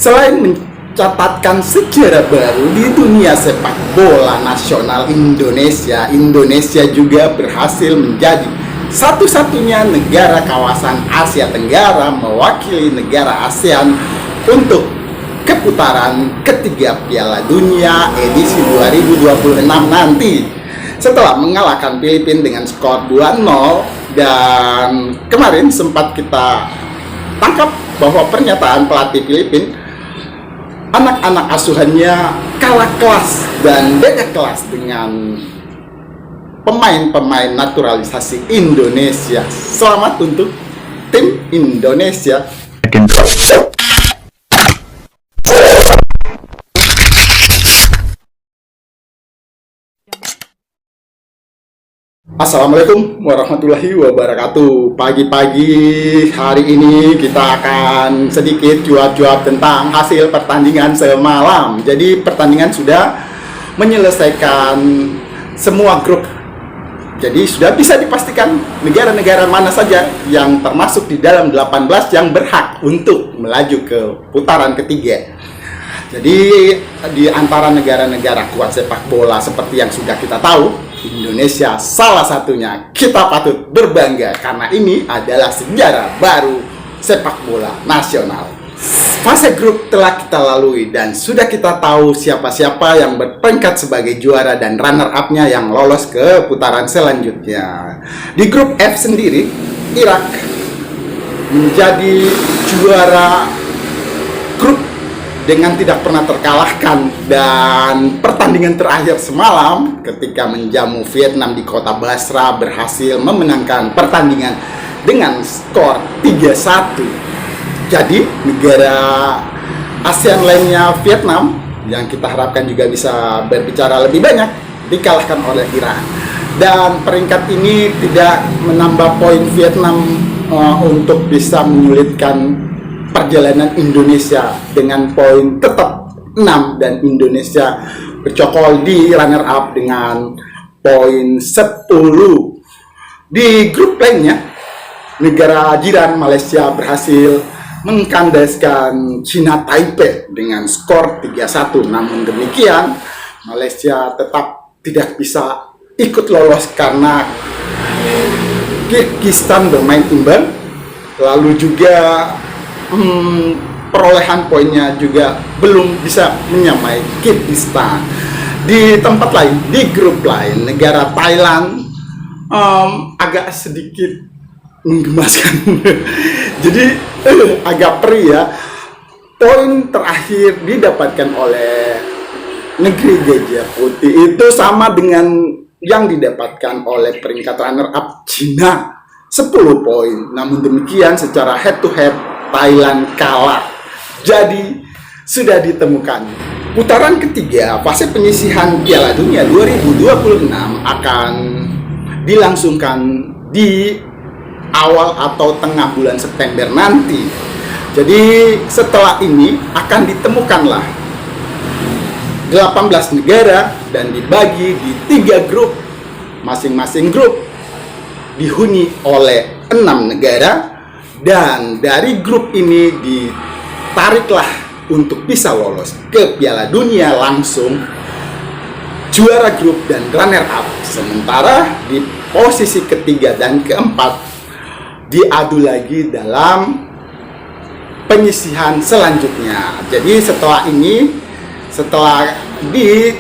Selain mencatatkan sejarah baru di dunia sepak bola nasional Indonesia, Indonesia juga berhasil menjadi satu-satunya negara kawasan Asia Tenggara mewakili negara ASEAN untuk keputaran ketiga Piala Dunia edisi 2026 nanti. Setelah mengalahkan Filipina dengan skor 2-0, dan kemarin sempat kita tangkap bahwa pernyataan pelatih Filipina, anak-anak asuhannya kalah kelas dan beda kelas dengan pemain-pemain naturalisasi Indonesia. Selamat untuk tim Indonesia. Assalamualaikum warahmatullahi wabarakatuh. Pagi-pagi hari ini kita akan sedikit jawab-jawab tentang hasil pertandingan semalam. Jadi pertandingan sudah menyelesaikan semua grup. Jadi sudah bisa dipastikan negara-negara mana saja yang termasuk di dalam 18 yang berhak untuk melaju ke putaran ketiga. Jadi di antara negara-negara kuat sepak bola seperti yang sudah kita tahu, Indonesia salah satunya. Kita patut berbangga karena ini adalah sejarah baru sepak bola nasional. Fase grup telah kita lalui dan sudah kita tahu siapa-siapa yang berperingkat sebagai juara dan runner-up-nya yang lolos ke putaran selanjutnya. Di grup F sendiri, Irak menjadi juara grup dengan tidak pernah terkalahkan, dan pertandingan terakhir semalam ketika menjamu Vietnam di kota Basra berhasil memenangkan pertandingan dengan skor 3-1. Jadi negara ASEAN lainnya, Vietnam, yang kita harapkan juga bisa berbicara lebih banyak, dikalahkan oleh Iran. Dan peringkat ini tidak menambah poin Vietnam untuk bisa menyulitkan perjalanan Indonesia dengan poin tetap 6, dan Indonesia bercokol di runner up dengan poin 10. Di grup lainnya, negara jiran Malaysia berhasil mengkandaskan China Taipei dengan skor 3-1. Namun demikian, Malaysia tetap tidak bisa ikut lolos karena Kyrgyzstan bermain imbang. Lalu juga perolehan poinnya juga belum bisa menyamai Kyrgyzstan. Di tempat lain, di grup lain, negara Thailand agak sedikit menggemaskan. Jadi agak perih ya. Poin terakhir didapatkan oleh negeri gajah putih itu sama dengan yang didapatkan oleh peringkat runner up Cina, 10 poin. Namun demikian secara head to head Thailand kalah. Jadi sudah ditemukan putaran ketiga fase penyisihan Piala Dunia 2026 akan dilangsungkan di awal atau tengah bulan September nanti. Jadi setelah ini akan ditemukanlah 18 negara dan dibagi di 3 grup. Masing-masing grup dihuni oleh 6 negara, dan dari grup ini ditariklah untuk bisa lolos ke Piala Dunia langsung juara grup dan runner up. Sementara di posisi ketiga dan keempat diadu lagi dalam penyisihan selanjutnya. Jadi setelah ini, setelah di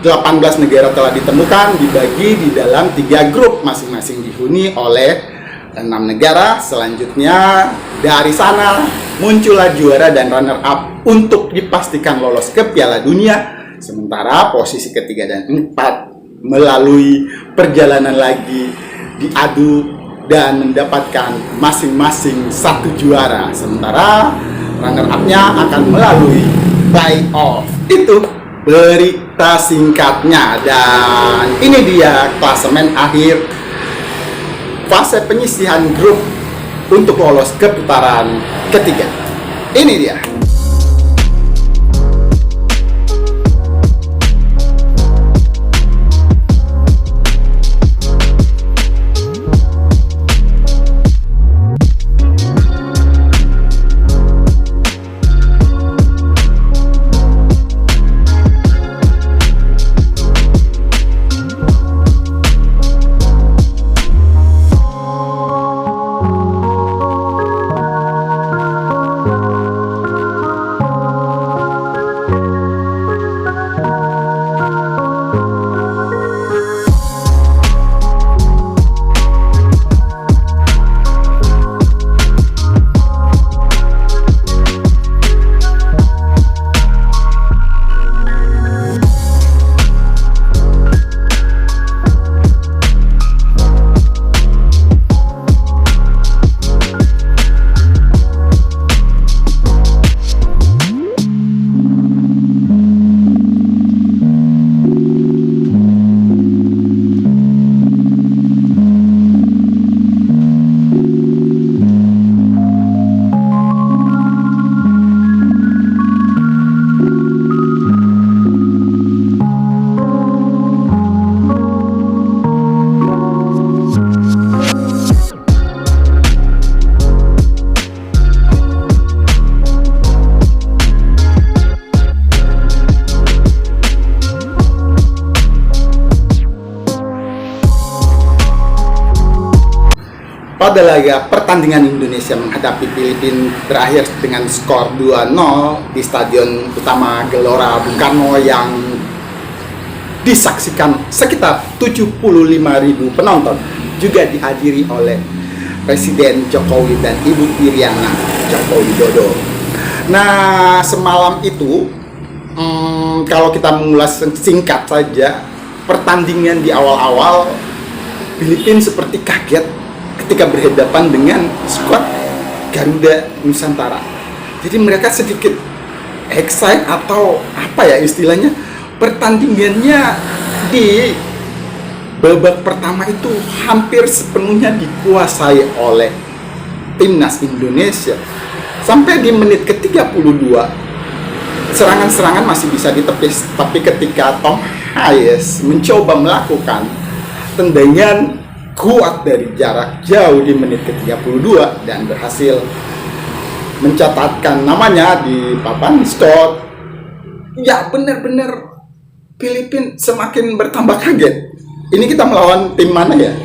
18 negara telah ditemukan, dibagi di dalam 3 grup, masing-masing dihuni oleh 6 negara. Selanjutnya dari sana muncullah juara dan runner up untuk dipastikan lolos ke Piala Dunia. Sementara posisi ketiga dan keempat melalui perjalanan lagi diadu dan mendapatkan masing-masing 1 juara. Sementara runner-up-nya akan melalui playoff. Itu berita singkatnya, dan ini dia klasemen akhir fase penyisihan grup untuk lolos ke putaran ketiga. Ini dia. pada laga pertandingan Indonesia menghadapi Filipina berakhir dengan skor 2-0 di Stadion Utama Gelora Bung Karno yang disaksikan sekitar 75.000 penonton, juga dihadiri oleh Presiden Jokowi dan Ibu Iriana Joko Widodo. Nah, semalam itu kalau kita mengulas singkat saja, pertandingan di awal-awal Filipina seperti kaget ketika berhadapan dengan skuad Garuda Nusantara. Jadi mereka sedikit excited atau apa ya istilahnya, pertandingannya di babak pertama itu hampir sepenuhnya dikuasai oleh timnas Indonesia. Sampai di menit ke-32 serangan-serangan masih bisa ditepis, tapi ketika Tom Hayes mencoba melakukan tendangan kuat dari jarak jauh di menit ke-32 dan berhasil mencatatkan namanya di papan skor, ya benar-benar Filipina semakin bertambah kaget. Ini kita melawan tim mana ya?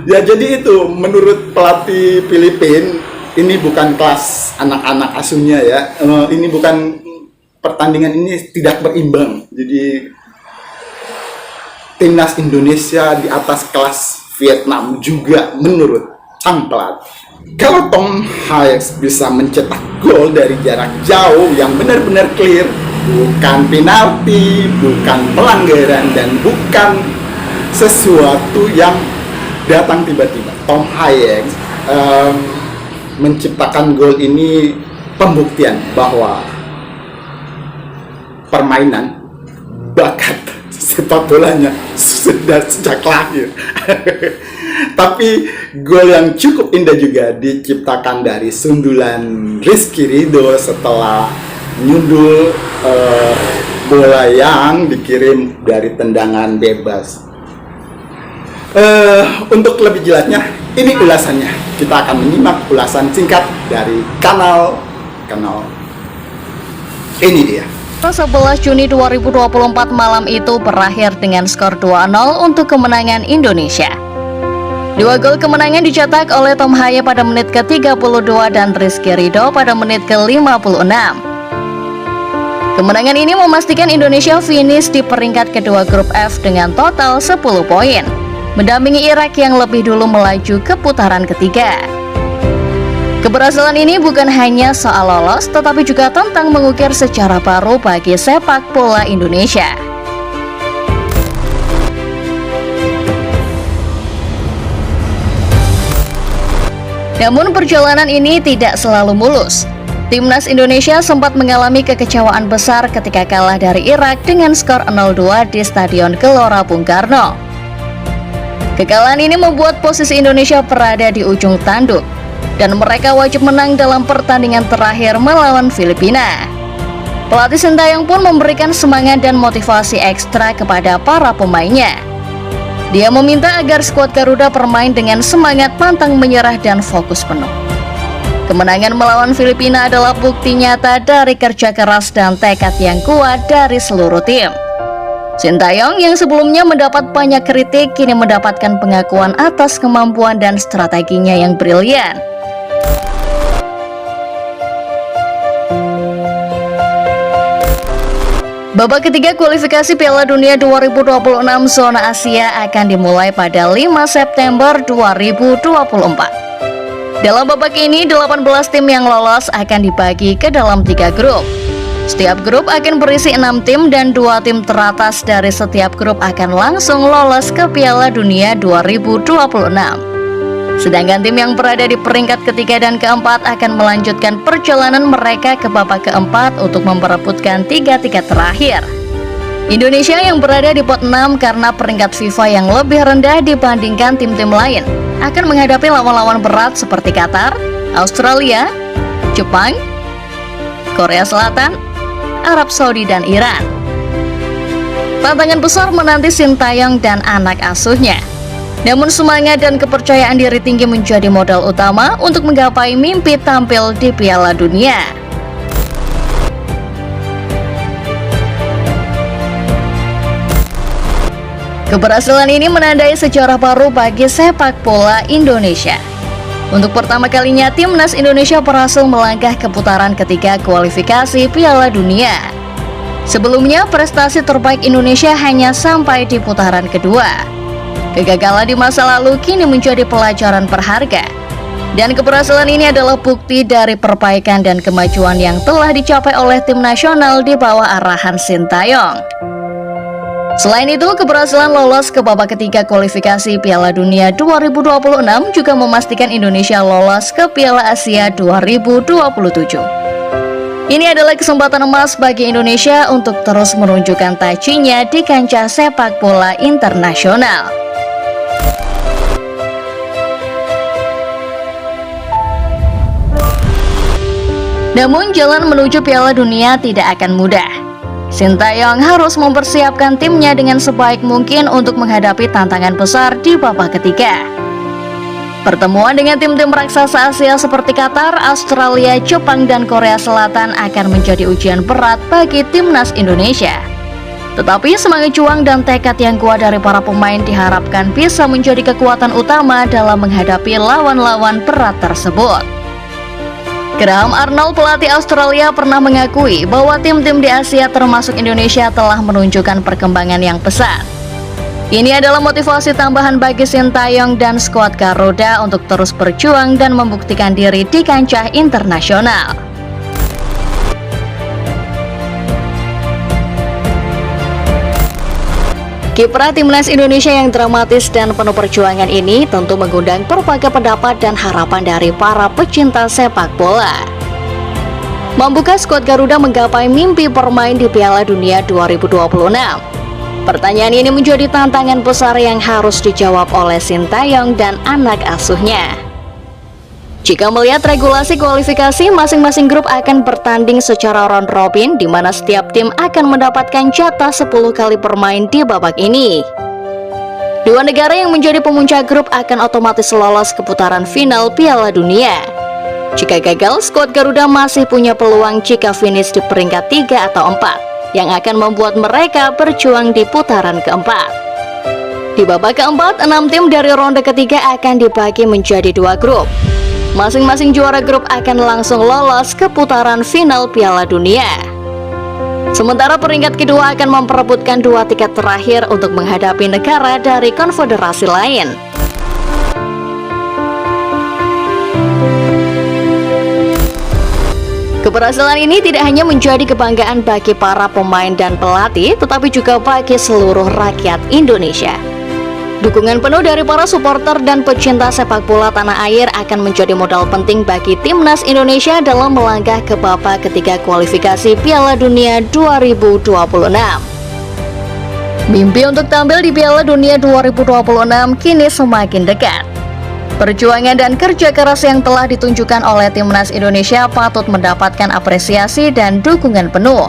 Ya jadi itu, menurut pelatih Filipina, ini bukan kelas anak-anak asuhnya ya. Ini bukan, pertandingan ini tidak berimbang. Jadi timnas Indonesia di atas kelas Vietnam juga menurut sang pelatih. Kalau Tom Hayes bisa mencetak gol dari jarak jauh yang benar-benar clear, bukan penalti, bukan pelanggaran, dan bukan sesuatu yang datang tiba-tiba, Tom Hayes menciptakan gol ini pembuktian bahwa permainan bakat sepak bolanya sudah sejak lahir. Tapi gol yang cukup indah juga diciptakan dari sundulan Rizky Ridho setelah nyundul bola yang dikirim dari tendangan bebas. Untuk lebih jelasnya, ini ulasannya. Kita akan menyimak ulasan singkat dari kanal ini dia. 11 Juni 2024 malam itu berakhir dengan skor 2-0 untuk kemenangan Indonesia. Dua gol kemenangan dicetak oleh Tom Hayes pada menit ke-32 dan Rizky Ridho pada menit ke-56. Kemenangan ini memastikan Indonesia finish di peringkat kedua grup F dengan total 10 poin, mendampingi Irak yang lebih dulu melaju ke putaran ketiga. Keberhasilan ini bukan hanya soal lolos, tetapi juga tentang mengukir sejarah baru bagi sepak bola Indonesia. Namun perjalanan ini tidak selalu mulus. Timnas Indonesia sempat mengalami kekecewaan besar ketika kalah dari Irak dengan skor 0-2 di Stadion Gelora Bung Karno. Kekalahan ini membuat posisi Indonesia berada di ujung tanduk, dan mereka wajib menang dalam pertandingan terakhir melawan Filipina. Pelatih Sintayong pun memberikan semangat dan motivasi ekstra kepada para pemainnya. Dia meminta agar skuad Garuda bermain dengan semangat pantang menyerah dan fokus penuh. Kemenangan melawan Filipina adalah bukti nyata dari kerja keras dan tekad yang kuat dari seluruh tim. Sintayong yang sebelumnya mendapat banyak kritik kini mendapatkan pengakuan atas kemampuan dan strateginya yang brilian. Babak ketiga kualifikasi Piala Dunia 2026 zona Asia akan dimulai pada 5 September 2024. Dalam babak ini, 18 tim yang lolos akan dibagi ke dalam 3 grup. Setiap grup akan berisi 6 tim dan 2 tim teratas dari setiap grup akan langsung lolos ke Piala Dunia 2026. Sedangkan tim yang berada di peringkat ketiga dan keempat akan melanjutkan perjalanan mereka ke babak keempat untuk memperebutkan 3 tiket terakhir. Indonesia yang berada di pot 6 karena peringkat FIFA yang lebih rendah dibandingkan tim-tim lain akan menghadapi lawan-lawan berat seperti Qatar, Australia, Jepang, Korea Selatan, Arab Saudi, dan Iran. Tantangan besar menanti Sintayong dan anak asuhnya. Namun semangat dan kepercayaan diri tinggi menjadi modal utama untuk menggapai mimpi tampil di Piala Dunia. Keberhasilan ini menandai sejarah baru bagi sepak bola Indonesia. Untuk pertama kalinya, Timnas Indonesia berhasil melangkah ke putaran ketiga kualifikasi Piala Dunia. Sebelumnya, prestasi terbaik Indonesia hanya sampai di putaran kedua. Kegagalan di masa lalu kini menjadi pelajaran berharga. Dan keberhasilan ini adalah bukti dari perbaikan dan kemajuan yang telah dicapai oleh tim nasional di bawah arahan Sintayong. Selain itu, keberhasilan lolos ke babak ketiga kualifikasi Piala Dunia 2026 juga memastikan Indonesia lolos ke Piala Asia 2027. Ini adalah kesempatan emas bagi Indonesia untuk terus menunjukkan tajinya di kancah sepak bola internasional. Namun jalan menuju Piala Dunia tidak akan mudah. Sintayong harus mempersiapkan timnya dengan sebaik mungkin untuk menghadapi tantangan besar di babak ketiga. Pertemuan dengan tim-tim raksasa Asia seperti Qatar, Australia, Jepang, dan Korea Selatan akan menjadi ujian berat bagi Timnas Indonesia. Tetapi semangat juang dan tekad yang kuat dari para pemain diharapkan bisa menjadi kekuatan utama dalam menghadapi lawan-lawan berat tersebut. Graham Arnold, pelatih Australia, pernah mengakui bahwa tim-tim di Asia termasuk Indonesia telah menunjukkan perkembangan yang pesat. Ini adalah motivasi tambahan bagi Sintayong dan skuad Garuda untuk terus berjuang dan membuktikan diri di kancah internasional. Kiprah Timnas Indonesia yang dramatis dan penuh perjuangan ini tentu mengundang berbagai pendapat dan harapan dari para pecinta sepak bola. Mampukah skuad Garuda menggapai mimpi bermain di Piala Dunia 2026? Pertanyaan ini menjadi tantangan besar yang harus dijawab oleh Sintayong dan anak asuhnya. Jika melihat regulasi kualifikasi, masing-masing grup akan bertanding secara round robin, di mana setiap tim akan mendapatkan jatah 10 kali bermain di babak ini. Dua negara yang menjadi pemuncak grup akan otomatis lolos ke putaran final Piala Dunia. Jika gagal, skuad Garuda masih punya peluang jika finish di peringkat 3 atau 4, yang akan membuat mereka berjuang di putaran keempat. Di babak keempat, 6 tim dari ronde ketiga akan dibagi menjadi 2 grup. Masing-masing juara grup akan langsung lolos ke putaran final Piala Dunia. Sementara peringkat kedua akan memperebutkan 2 tiket terakhir untuk menghadapi negara dari konfederasi lain. Keberhasilan ini tidak hanya menjadi kebanggaan bagi para pemain dan pelatih, tetapi juga bagi seluruh rakyat Indonesia. Dukungan penuh dari para supporter dan pecinta sepak bola tanah air akan menjadi modal penting bagi Timnas Indonesia dalam melangkah ke babak ketiga kualifikasi Piala Dunia 2026. Mimpi untuk tampil di Piala Dunia 2026 kini semakin dekat. Perjuangan dan kerja keras yang telah ditunjukkan oleh Timnas Indonesia patut mendapatkan apresiasi dan dukungan penuh.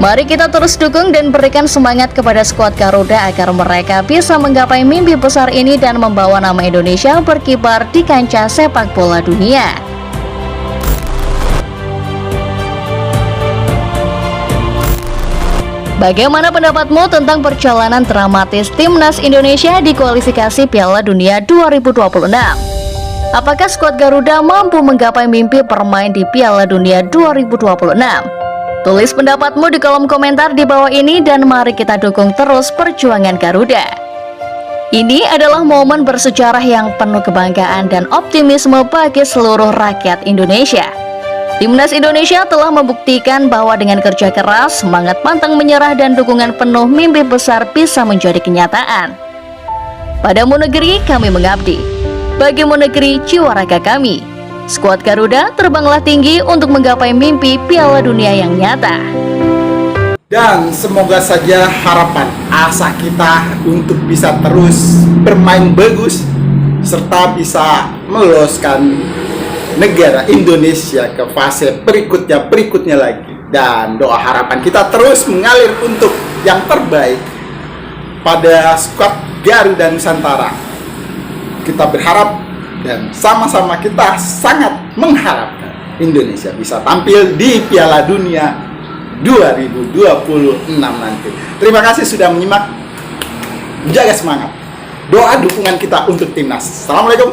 Mari kita terus dukung dan berikan semangat kepada skuad Garuda agar mereka bisa menggapai mimpi besar ini dan membawa nama Indonesia berkibar di kancah sepak bola dunia. Bagaimana pendapatmu tentang perjalanan dramatis Timnas Indonesia di kualifikasi Piala Dunia 2026? Apakah skuad Garuda mampu menggapai mimpi bermain di Piala Dunia 2026? Tulis pendapatmu di kolom komentar di bawah ini dan mari kita dukung terus perjuangan Garuda. Ini adalah momen bersejarah yang penuh kebanggaan dan optimisme bagi seluruh rakyat Indonesia. Timnas Indonesia telah membuktikan bahwa dengan kerja keras, semangat pantang menyerah dan dukungan penuh mimpi besar bisa menjadi kenyataan. Padamu negeri kami mengabdi, bagimu negeri jiwa raga kami. Skuad Garuda terbanglah tinggi untuk menggapai mimpi Piala Dunia yang nyata. Dan semoga saja harapan asa kita untuk bisa terus bermain bagus serta bisa meloloskan negara Indonesia ke fase berikutnya lagi. Dan doa harapan kita terus mengalir untuk yang terbaik pada skuad Garuda Nusantara. Kita berharap dan sama-sama kita sangat mengharapkan Indonesia bisa tampil di Piala Dunia 2026 nanti. Terima kasih sudah menyimak. jaga semangat. Doa dukungan kita untuk timnas. Assalamualaikum.